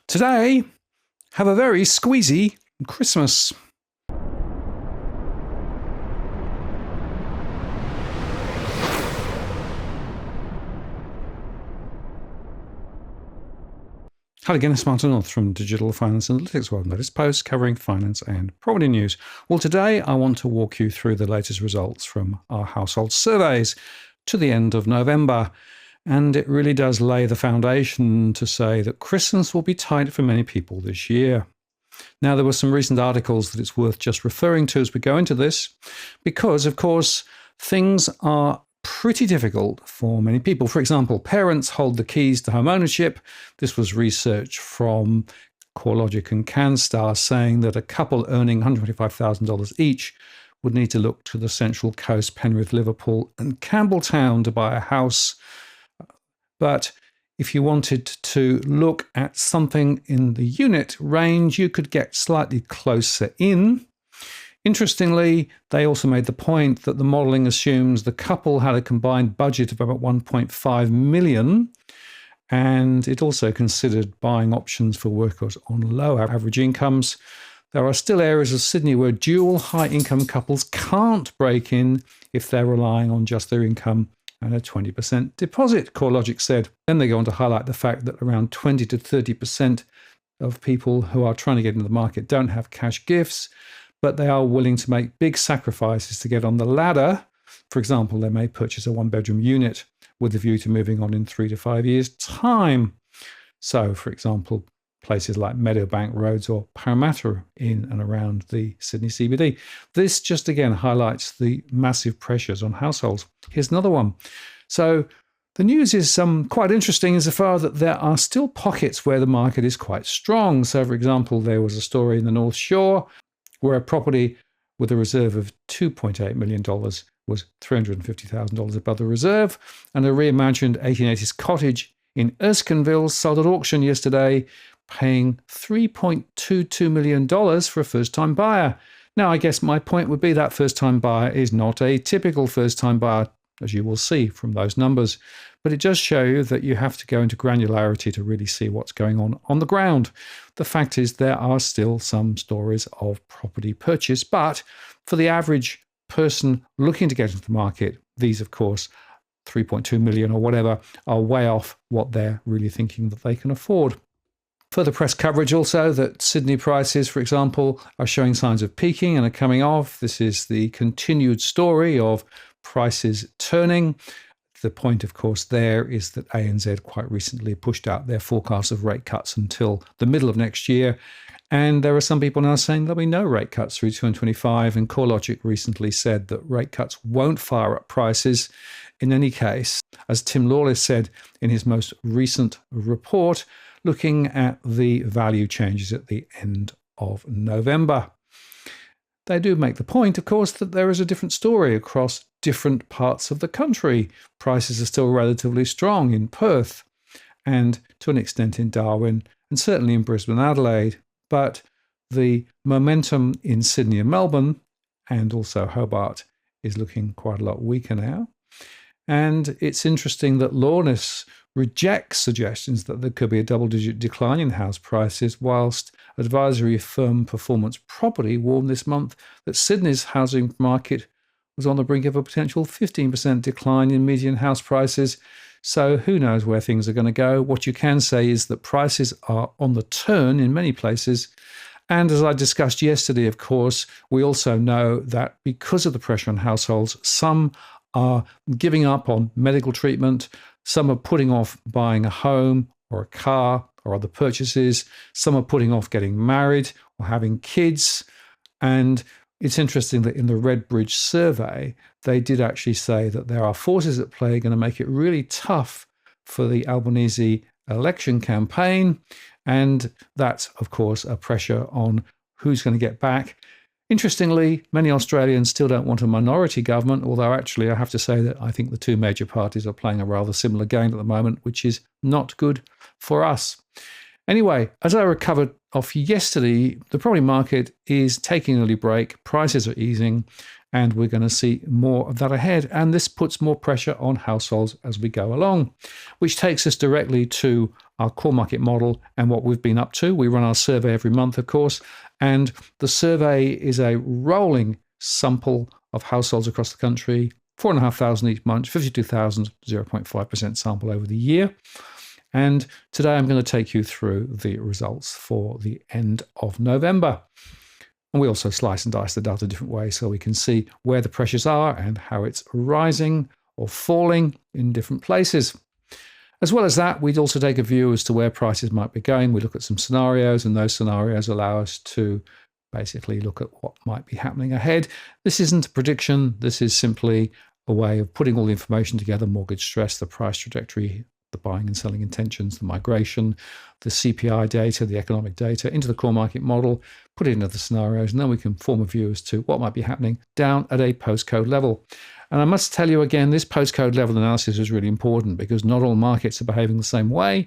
Today, have a very squeezy Christmas. Hi again, it's Martin North from Digital Finance Analytics World Notice Post covering finance and property news. Well, today I want to walk you through the latest results from our household surveys to the end of November. And it really does lay the foundation to say that Christmas will be tight for many people this year. Now, there were some recent articles that it's worth just referring to as we go into this, because, of course, things are pretty difficult for many people. For example, parents hold the keys to home ownership. This was research from CoreLogic and CanStar saying that a couple earning $125,000 each would need to look to the Central Coast, Penrith, Liverpool and Campbelltown to buy a house. But if you wanted to look at something in the unit range, you could get slightly closer in. Interestingly, they also made the point that the modelling assumes the couple had a combined budget of about $1.5 million, and it also considered buying options for workers on low average incomes. There are still areas of Sydney where dual high-income couples can't break in if they're relying on just their income and a 20% deposit, CoreLogic said. Then they go on to highlight the fact that around 20 to 30% of people who are trying to get into the market don't have cash gifts, but they are willing to make big sacrifices to get on the ladder. For example, they may purchase a one-bedroom unit with a view to moving on in 3 to 5 years' time. So, for example, places like Meadowbank Roads or Parramatta in and around the Sydney CBD. This just again highlights the massive pressures on households. Here's another one. So the news is quite interesting insofar that there are still pockets where the market is quite strong. So, for example, there was a story in the North Shore where a property with a reserve of $2.8 million was $350,000 above the reserve, and a reimagined 1880s cottage in Erskineville sold at auction yesterday, paying $3.22 million for a first-time buyer. Now, I guess my point would be that first-time buyer is not a typical first-time buyer, as you will see from those numbers. But it does show you that you have to go into granularity to really see what's going on the ground. The fact is there are still some stories of property purchase, but for the average person looking to get into the market, these, of course, 3.2 million or whatever, are way off what they're really thinking that they can afford. Further press coverage also that Sydney prices, for example, are showing signs of peaking and are coming off. This is the continued story of prices turning. The point, of course, there is that ANZ quite recently pushed out their forecast of rate cuts until the middle of next year. And there are some people now saying there'll be no rate cuts through 2025. And CoreLogic recently said that rate cuts won't fire up prices. In any case, as Tim Lawless said in his most recent report, looking at the value changes at the end of November. They do make the point, of course, that there is a different story across different parts of the country. Prices are still relatively strong in Perth and to an extent in Darwin and certainly in Brisbane and Adelaide. But the momentum in Sydney and Melbourne and also Hobart is looking quite a lot weaker now. And it's interesting that Lawless rejects suggestions that there could be a double-digit decline in house prices, whilst advisory firm Performance Property warned this month that Sydney's housing market was on the brink of a potential 15% decline in median house prices. So who knows where things are going to go. What you can say is that prices are on the turn in many places. And as I discussed yesterday, of course, we also know that because of the pressure on households, some are giving up on medical treatment, some are putting off buying a home or a car or other purchases, some are putting off getting married or having kids. And it's interesting that in the Redbridge survey, they did actually say that there are forces at play going to make it really tough for the Albanese election campaign. And that's, of course, a pressure on who's going to get back. Interestingly, many Australians still don't want a minority government, although actually I have to say that I think the two major parties are playing a rather similar game at the moment, which is not good for us. Anyway, as I recovered off yesterday, the property market is taking an early break, prices are easing, and we're going to see more of that ahead. And this puts more pressure on households as we go along, which takes us directly to our core market model and what we've been up to. We run our survey every month, of course, and the survey is a rolling sample of households across the country, 4,500 each month, 52,000, 0.5% sample over the year. And today I'm going to take you through the results for the end of November. And we also slice and dice the data different ways so we can see where the pressures are and how it's rising or falling in different places. As well as that, we'd also take a view as to where prices might be going. We look at some scenarios, and those scenarios allow us to basically look at what might be happening ahead. This isn't a prediction. This is simply a way of putting all the information together: mortgage stress, the price trajectory, the buying and selling intentions, the migration, the CPI data, the economic data into the core market model, put it into the scenarios, and then we can form a view as to what might be happening down at a postcode level. And I must tell you again, this postcode level analysis is really important because not all markets are behaving the same way.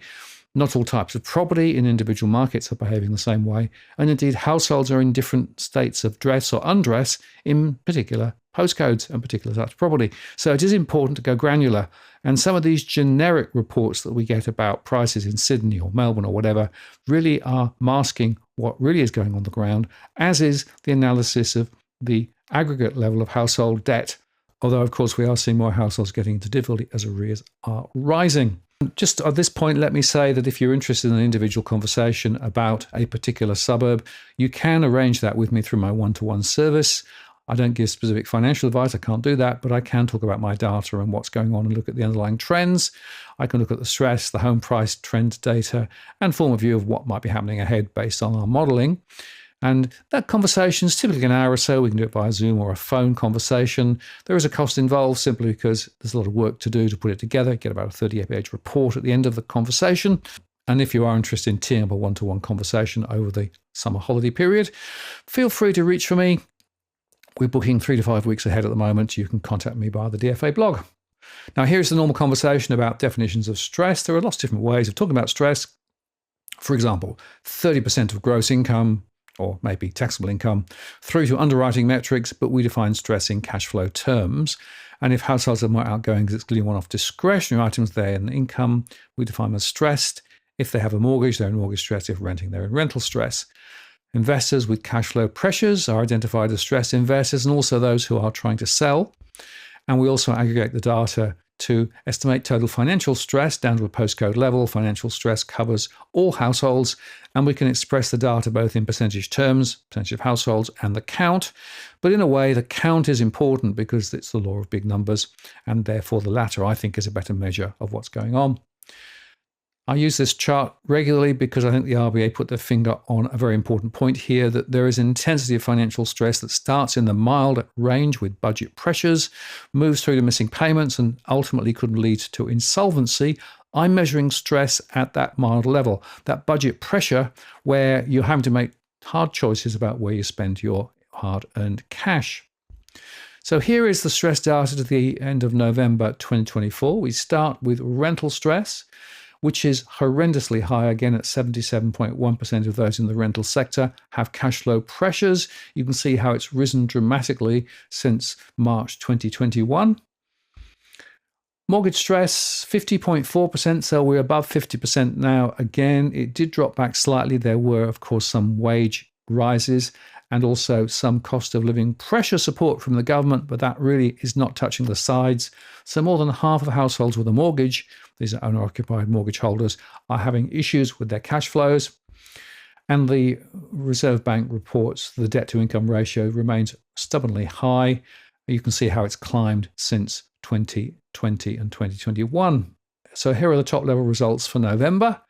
Not all types of property in individual markets are behaving the same way. And indeed, households are in different states of dress or undress in particular postcodes and particular types of property. So it is important to go granular. And some of these generic reports that we get about prices in Sydney or Melbourne or whatever really are masking what really is going on the ground, as is the analysis of the aggregate level of household debt. Although, of course, we are seeing more households getting into difficulty as arrears are rising. Just at this point, let me say that if you're interested in an individual conversation about a particular suburb, you can arrange that with me through my one-to-one service. I don't give specific financial advice, I can't do that, but I can talk about my data and what's going on and look at the underlying trends. I can look at the stress, the home price trend data, and form a view of what might be happening ahead based on our modelling. And that conversation is typically an hour or so. We can do it via Zoom or a phone conversation. There is a cost involved simply because there's a lot of work to do to put it together, get about a 38-page report at the end of the conversation. And if you are interested in teeing up a one-to-one conversation over the summer holiday period, feel free to reach for me. We're booking 3 to 5 weeks ahead at the moment. You can contact me via the DFA blog. Now, here's the normal conversation about definitions of stress. There are lots of different ways of talking about stress. For example, 30% of gross income, or maybe taxable income, through to underwriting metrics, but we define stress in cash flow terms. And if households are more outgoing because it's clearly one-off discretionary items, they're in income, we define them as stressed. If they have a mortgage, they're in mortgage stress. If renting, they're in rental stress. Investors with cash flow pressures are identified as stressed investors, and also those who are trying to sell. And we also aggregate the data to estimate total financial stress down to a postcode level. Financial stress covers all households, and we can express the data both in percentage terms, percentage of households, and the count. But in a way, the count is important because it's the law of big numbers, and therefore the latter, I think, is a better measure of what's going on. I use this chart regularly because I think the RBA put their finger on a very important point here, that there is an intensity of financial stress that starts in the mild range with budget pressures, moves through to missing payments, and ultimately could lead to insolvency. I'm measuring stress at that mild level, that budget pressure where you're having to make hard choices about where you spend your hard-earned cash. So here is the stress data to the end of November 2024. We start with rental stress, which is horrendously high, again at 77.1% of those in the rental sector have cash flow pressures. You can see how it's risen dramatically since March 2021. Mortgage stress, 50.4%, so we're above 50% now. Again, it did drop back slightly. There were, of course, some wage rises and also some cost of living pressure support from the government, but that really is not touching the sides. So more than half of households with a mortgage, these are owner-occupied mortgage holders, are having issues with their cash flows. And the Reserve Bank reports the debt-to-income ratio remains stubbornly high. You can see how it's climbed since 2020 and 2021. So here are the top-level results for November.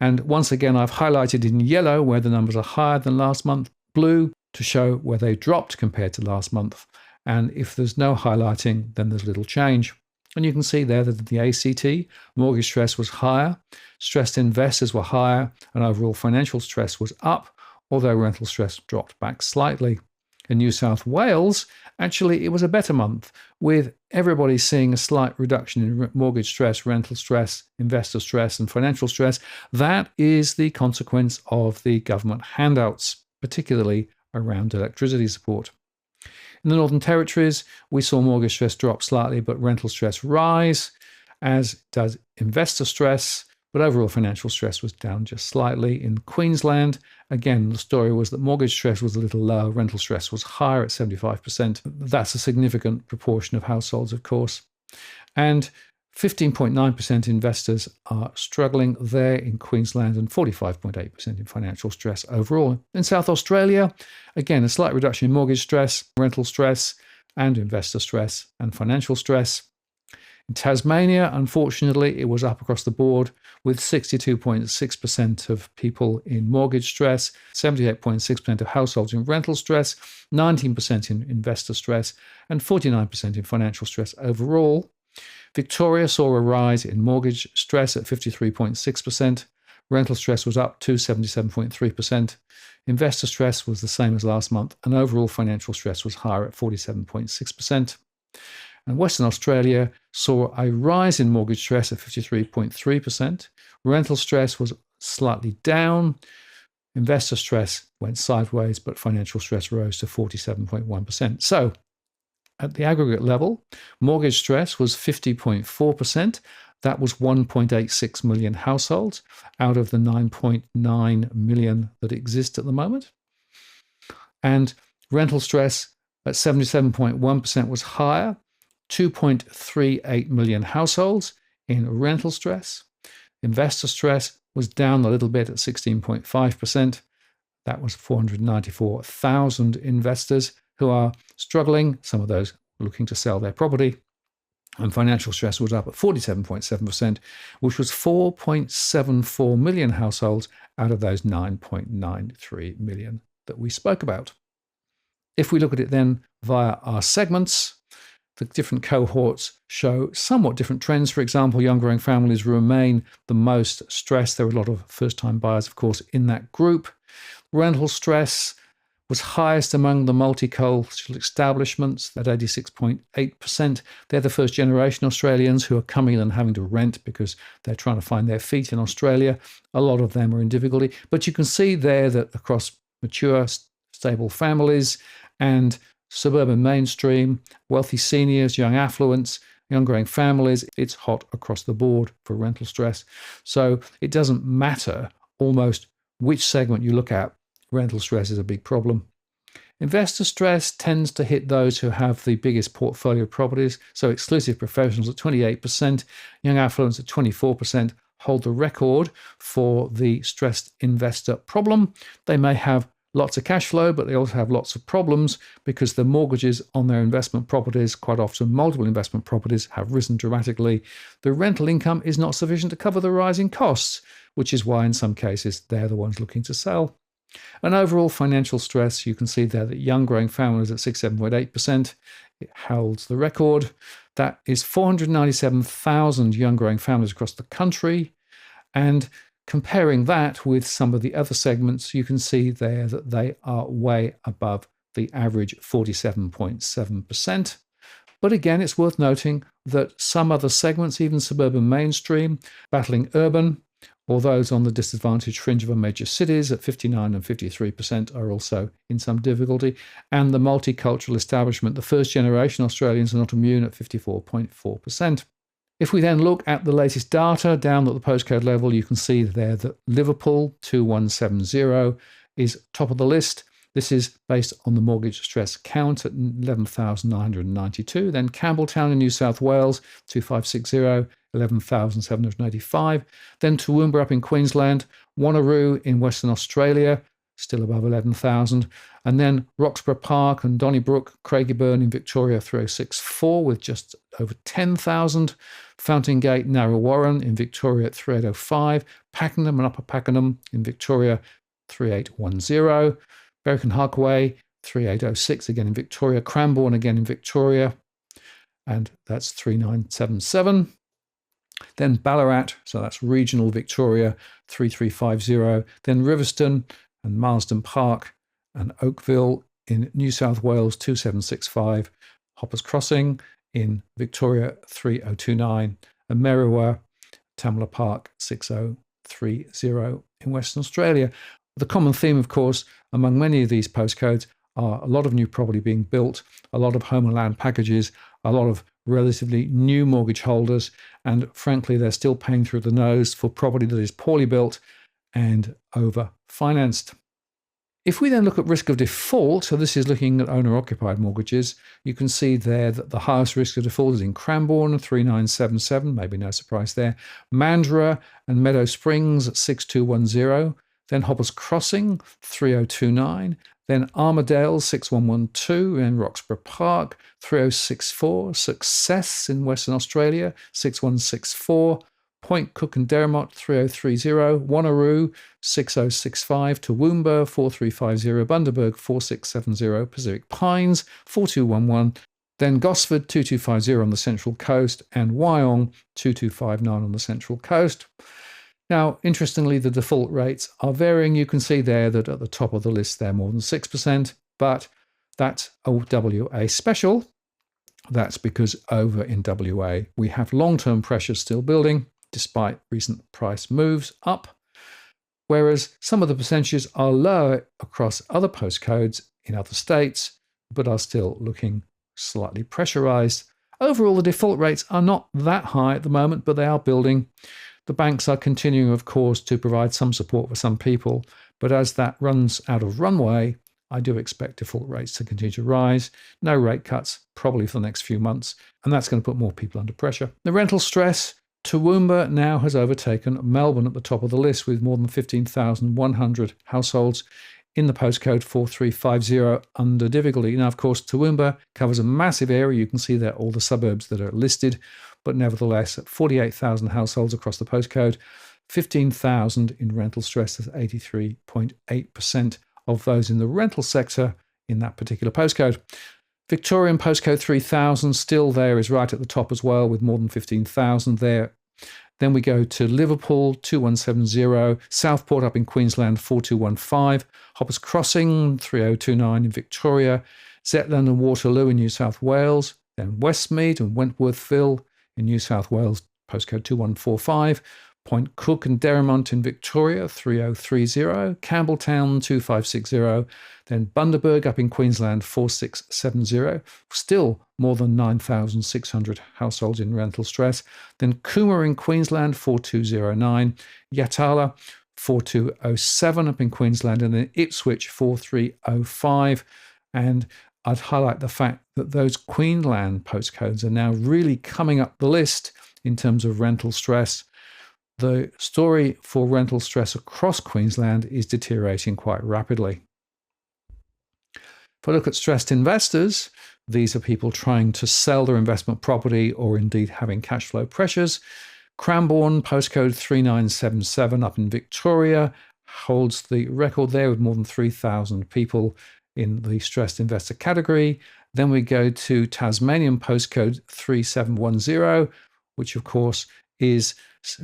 And once again, I've highlighted in yellow where the numbers are higher than last month, blue to show where they dropped compared to last month. And if there's no highlighting, then there's little change. And you can see there that the ACT, mortgage stress was higher, stressed investors were higher, and overall financial stress was up, although rental stress dropped back slightly. In New South Wales, actually, it was a better month, with everybody seeing a slight reduction in mortgage stress, rental stress, investor stress, and financial stress. That is the consequence of the government handouts, particularly around electricity support. In the Northern Territories, we saw mortgage stress drop slightly, but rental stress rise, as does investor stress. But overall financial stress was down just slightly. In Queensland, again, the story was that mortgage stress was a little lower, rental stress was higher at 75%. That's a significant proportion of households, of course. And 15.9% investors are struggling there in Queensland and 45.8% in financial stress overall. In South Australia, again, a slight reduction in mortgage stress, rental stress, and investor stress and financial stress. In Tasmania, unfortunately, it was up across the board with 62.6% of people in mortgage stress, 78.6% of households in rental stress, 19% in investor stress, and 49% in financial stress overall. Victoria saw a rise in mortgage stress at 53.6%. Rental stress was up to 77.3%. Investor stress was the same as last month, and overall financial stress was higher at 47.6%. And Western Australia saw a rise in mortgage stress at 53.3%. Rental stress was slightly down. Investor stress went sideways, but financial stress rose to 47.1%. So, at the aggregate level, mortgage stress was 50.4%. That was 1.86 million households out of the 9.9 million that exist at the moment. And rental stress at 77.1% was higher, 2.38 million households in rental stress. Investor stress was down a little bit at 16.5%. That was 494,000 investors who are struggling, some of those looking to sell their property. And financial stress was up at 47.7%, which was 4.74 million households out of those 9.93 million that we spoke about. If we look at it then via our segments, the different cohorts show somewhat different trends. For example, young growing families remain the most stressed. There were a lot of first-time buyers, of course, in that group. Rental stress was highest among the multicultural establishments at 86.8%. They're the first-generation Australians who are coming and having to rent because they're trying to find their feet in Australia. A lot of them are in difficulty. But you can see there that across mature, stable families and suburban mainstream, wealthy seniors, young affluents, young growing families, it's hot across the board for rental stress. So it doesn't matter almost which segment you look at, rental stress is a big problem. Investor stress tends to hit those who have the biggest portfolio properties. So exclusive professionals at 28%, young affluents at 24% hold the record for the stressed investor problem. They may have lots of cash flow, but they also have lots of problems because the mortgages on their investment properties, quite often multiple investment properties, have risen dramatically. The rental income is not sufficient to cover the rising costs, which is why in some cases they're the ones looking to sell. And overall financial stress, you can see there that young growing families at 67.8%, it holds the record. That is 497,000 young growing families across the country. And comparing that with some of the other segments, you can see there that they are way above the average 47.7%. But again, it's worth noting that some other segments, even suburban mainstream, battling urban, or those on the disadvantaged fringe of our major cities at 59 and 53% are also in some difficulty. And the multicultural establishment, the first generation Australians, are not immune at 54.4%. If we then look at the latest data down at the postcode level, you can see there that Liverpool 2170 is top of the list. This is based on the mortgage stress count at 11,992. Then Campbelltown in New South Wales 2560, 11,785. Then Toowoomba up in Queensland, Wanneroo in Western Australia, still above 11,000. And then Roxburgh Park and Donnybrook, Craigieburn in Victoria 3064 with just over 10,000. Fountain Gate, Narra Warren in Victoria at 3805. Pakenham and Upper Pakenham in Victoria 3810. Berwick and Harkaway 3806 again in Victoria. Cranbourne again in Victoria, and that's 3977. Then Ballarat, so that's regional Victoria 3350. Then Riverston and Marsden Park and Oakville in New South Wales 2765, Hoppers Crossing in Victoria 3029, and Merriwa, Tamala Park 6030 in Western Australia. The common theme, of course, among many of these postcodes are a lot of new property being built, a lot of home and land packages, a lot of relatively new mortgage holders, and frankly, they're still paying through the nose for property that is poorly built and over-financed. If we then look at risk of default, so this is looking at owner-occupied mortgages, you can see there that the highest risk of default is in Cranbourne, 3977, maybe no surprise there. Mandurah and Meadow Springs, 6210. Then Hoppers Crossing, 3029. Then Armadale, 6112 in Roxburgh Park, 3064. Success in Western Australia, 6164. Point Cook and Dermot 3030, Wanneroo 6065, Toowoomba 4350, Bundaberg 4670, Pacific Pines 4211, then Gosford 2250 on the Central Coast, and Wyong 2259 on the Central Coast. Now, interestingly, the default rates are varying. You can see there that at the top of the list they're more than 6%, but that's a WA special. That's because over in WA we have long-term pressures still building, despite recent price moves up, whereas some of the percentages are lower across other postcodes in other states, but are still looking slightly pressurized. Overall, the default rates are not that high at the moment, but they are building. The banks are continuing, of course, to provide some support for some people, but as that runs out of runway, I do expect default rates to continue to rise. No rate cuts, probably for the next few months, and that's going to put more people under pressure. The rental stress, Toowoomba now has overtaken Melbourne at the top of the list with more than 15,100 households in the postcode 4350 under difficulty. Now, of course, Toowoomba covers a massive area. You can see there all the suburbs that are listed, but nevertheless, 48,000 households across the postcode, 15,000 in rental stress. That's 83.8% of those in the rental sector in that particular postcode. Victorian postcode 3000 still there, is right at the top as well with more than 15,000 there. Then we go to Liverpool 2170, Southport up in Queensland 4215, Hoppers Crossing 3029 in Victoria, Zetland and Waterloo in New South Wales, then Westmead and Wentworthville in New South Wales postcode 2145, Point Cook and Derrimont in Victoria 3030, Campbelltown 2560, then Bundaberg up in Queensland 4670, still more than 9,600 households in rental stress, then Coomera in Queensland 4209, Yatala 4207 up in Queensland, and then Ipswich 4305. And I'd highlight the fact that those Queensland postcodes are now really coming up the list in terms of rental stress. The story for rental stress across Queensland is deteriorating quite rapidly. If I look at stressed investors, these are people trying to sell their investment property or indeed having cash flow pressures. Cranbourne, postcode 3977 up in Victoria, holds the record there with more than 3,000 people in the stressed investor category. Then we go to Tasmanian, postcode 3710, which of course is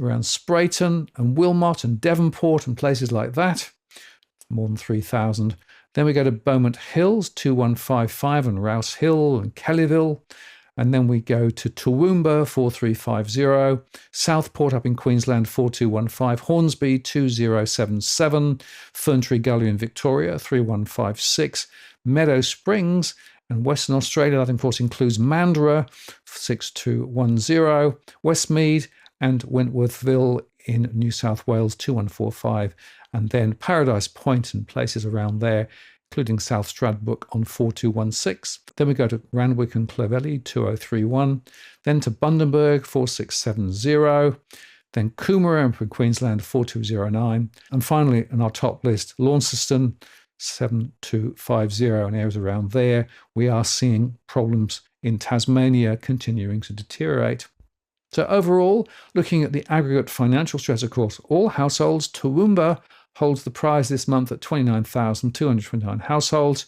around Sprayton and Wilmot and Devonport and places like that, more than 3,000. Then we go to Beaumont Hills, 2155, and Rouse Hill and Kellyville. And then we go to Toowoomba, 4350, Southport up in Queensland, 4215, Hornsby, 2077, Ferntree Gully in Victoria, 3156, Meadow Springs, and Western Australia, that of course includes Mandurah, 6210, Westmead, and Wentworthville in New South Wales 2145, and then Paradise Point and places around there, including South Stradbroke on 4216. Then we go to Randwick and Clovelly 2031, then to Bundaberg 4670, then Coomera in Queensland 4209, and finally on our top list, Launceston 7250 and areas around there. We are seeing problems in Tasmania continuing to deteriorate. So overall, looking at the aggregate financial stress across all households, Toowoomba holds the prize this month at 29,229 households.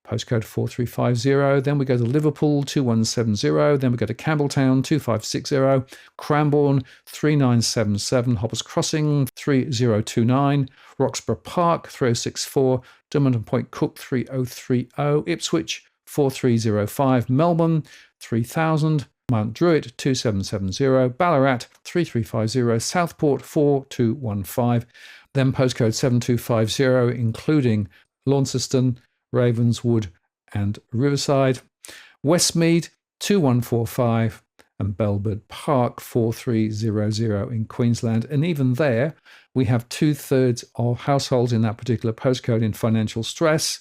postcode 4350. Then we go to Liverpool, 2170. Then we go to Campbelltown, 2560. Cranbourne, 3977. Hoppers Crossing, 3029. Roxburgh Park, 3064. Drummond Point Cook, 3030. Ipswich, 4305. Melbourne, 3000. Mount Druitt, 2770. Ballarat, 3350. Southport, 4215. Then postcode 7250, including Launceston, Ravenswood and Riverside. Westmead, 2145. And Belbird Park, 4300 in Queensland. And even there, we have 2/3 of households in that particular postcode in financial stress,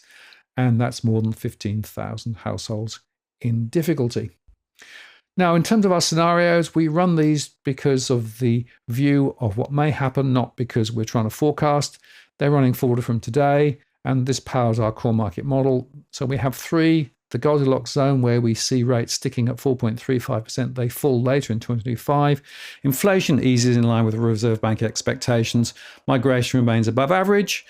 and that's more than 15,000 households in difficulty. Now, in terms of our scenarios, we run these because of the view of what may happen, not because we're trying to forecast. They're running forward from today, and this powers our core market model. So we have 3, the Goldilocks zone, where we see rates sticking at 4.35%. They fall later in 2025. Inflation eases in line with the Reserve Bank expectations. Migration remains above average.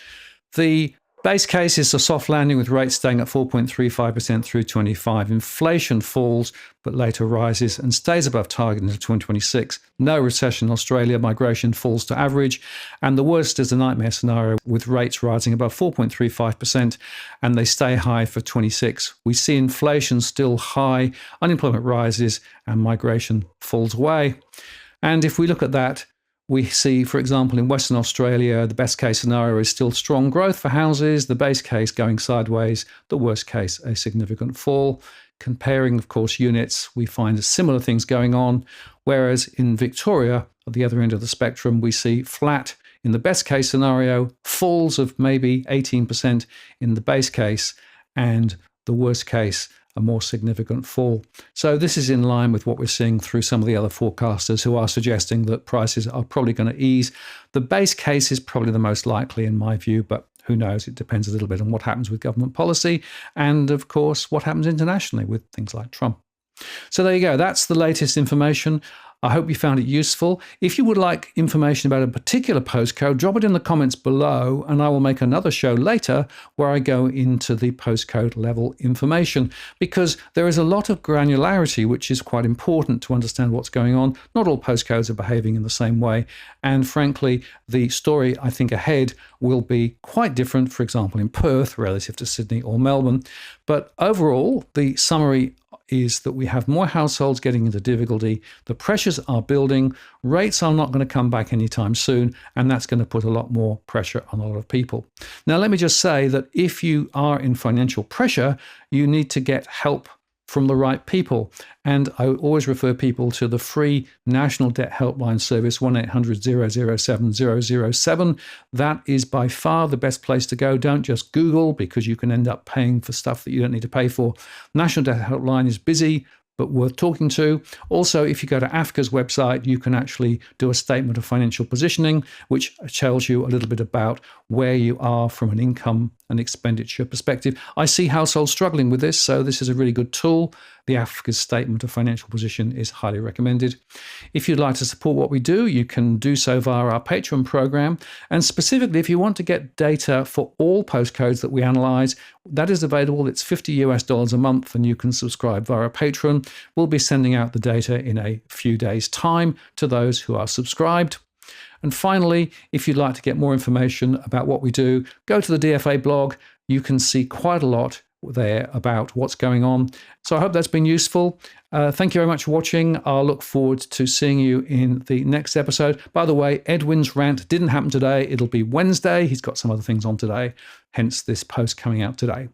The base case is a soft landing with rates staying at 4.35% through 25. Inflation falls, but later rises and stays above target until 2026. No recession in Australia, migration falls to average. And the worst is the nightmare scenario with rates rising above 4.35% and they stay high for 26. We see inflation still high, unemployment rises and migration falls away. And if we look at that, we see, for example, in Western Australia, the best case scenario is still strong growth for houses, the base case going sideways, the worst case a significant fall. Comparing, of course, units, we find similar things going on, whereas in Victoria, at the other end of the spectrum, we see flat in the best case scenario, falls of maybe 18% in the base case, and the worst case, a more significant fall. So this is in line with what we're seeing through some of the other forecasters who are suggesting that prices are probably going to ease. The base case is probably the most likely in my view, but who knows? It depends a little bit on what happens with government policy and, of course, what happens internationally with things like Trump. So there you go. That's the latest information. I hope you found it useful. If you would like information about a particular postcode, drop it in the comments below and I will make another show later where I go into the postcode level information, because there is a lot of granularity which is quite important to understand what's going on. Not all postcodes are behaving in the same way, and frankly the story I think ahead will be quite different, for example in Perth relative to Sydney or Melbourne. But overall the summary is that we have more households getting into difficulty, the pressures are building, rates are not going to come back anytime soon, and that's going to put a lot more pressure on a lot of people. Now, let me just say that if you are in financial pressure, you need to get help from the right people. And I always refer people to the free National Debt Helpline service, 1-800-007-007. That is by far the best place to go. Don't just Google, because you can end up paying for stuff that you don't need to pay for. National Debt Helpline is busy, but worth talking to. Also, if you go to AFCA's website, you can actually do a statement of financial positioning, which tells you a little bit about where you are from an income and expenditure perspective. I see households struggling with this, so this is a really good tool. The AFCA's statement of financial position is highly recommended. If you'd like to support what we do, you can do so via our Patreon program. And specifically, if you want to get data for all postcodes that we analyze, that is available. It's $50 a month, and you can subscribe via Patreon. We'll be sending out the data in a few days' time to those who are subscribed. And finally, if you'd like to get more information about what we do, go to the DFA blog. You can see quite a lot there about what's going on. So I hope that's been useful. Thank you very much for watching. I'll look forward to seeing you in the next episode. By the way, Edwin's rant didn't happen today. It'll be Wednesday. He's got some other things on today, hence this post coming out today.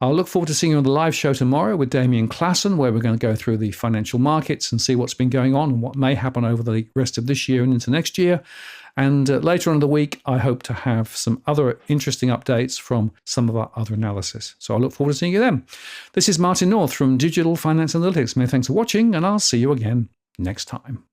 I'll look forward to seeing you on the live show tomorrow with Damien Klassen, where we're going to go through the financial markets and see what's been going on and what may happen over the rest of this year and into next year. And later on in the week, I hope to have some other interesting updates from some of our other analysis. So I look forward to seeing you then. This is Martin North from Digital Finance Analytics. Many thanks for watching, and I'll see you again next time.